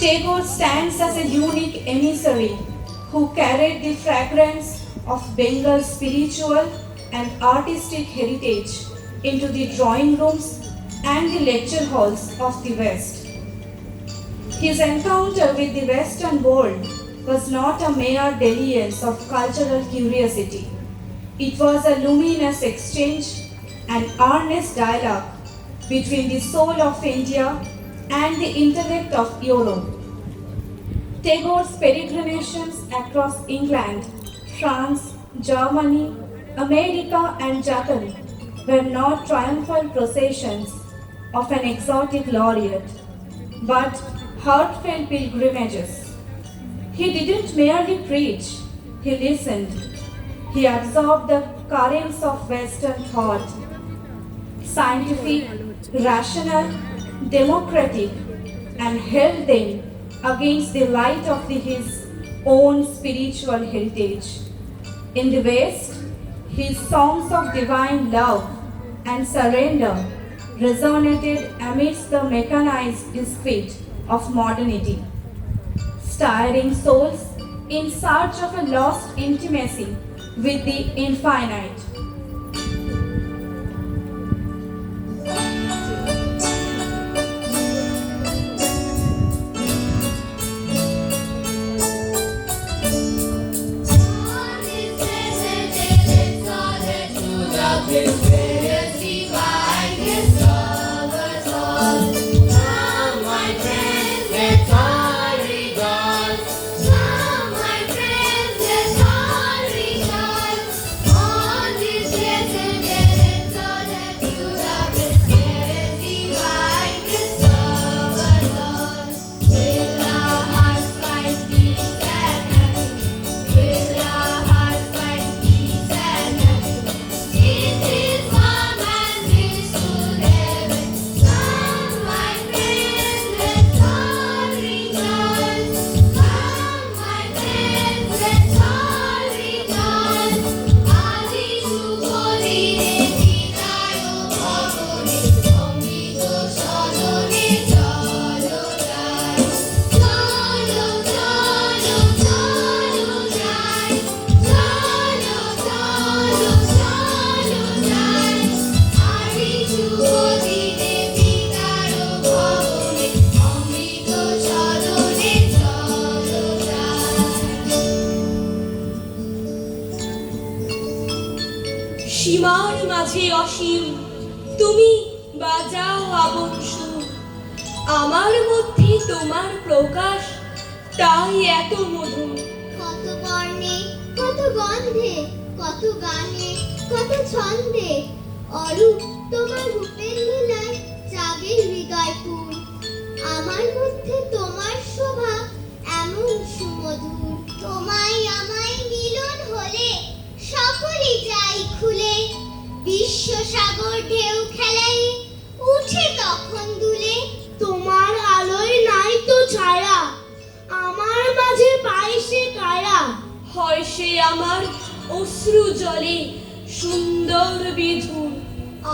Tagore stands as a unique emissary who carried the fragrance of Bengal's spiritual and artistic heritage into the drawing rooms and the lecture halls of the West. His encounter with the Western world was not a mere dalliance of cultural curiosity. It was a luminous exchange, an earnest dialogue between the soul of India and the intellect of Europe. Tagore's peregrinations across England, France, Germany, America, and Japan were not triumphal processions of an exotic laureate, but heartfelt pilgrimages. He didn't merely preach, he listened. He absorbed the currents of Western thought, scientific, rational, democratic, and held them against the light of his own spiritual heritage. In the West, his songs of divine love and surrender resonated amidst the mechanized dispute of modernity, stirring souls in search of a lost intimacy with the infinite. সীমার মাঝে অসীম তুমি বাজাও আপন সুর, আমার মধ্যে তোমার প্রকাশ তাই এত মধুর। কত বর্ণে, কত গন্ধে, কত গানে, কত ছন্দে অরূপ তোমার রূপের লীলায় জাগে হৃদয়পুর। আমার মধ্যে তোমার শোভা এমন সুমধুর, তোমায় আমায় মিলন হলে সকলই যাই খুলে, বিশ্ব সাগর ঢেউ খেলায় উঠে তখন দুলে। তোমার আলোয় নাই তো ছায়া, আমার মাঝে পাই সে কায়া। হয় সে আমার অশ্রু জলে সুন্দর বিধুর,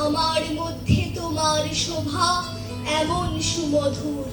আমার মধ্যে তোমার শোভা এমন সুমধুর।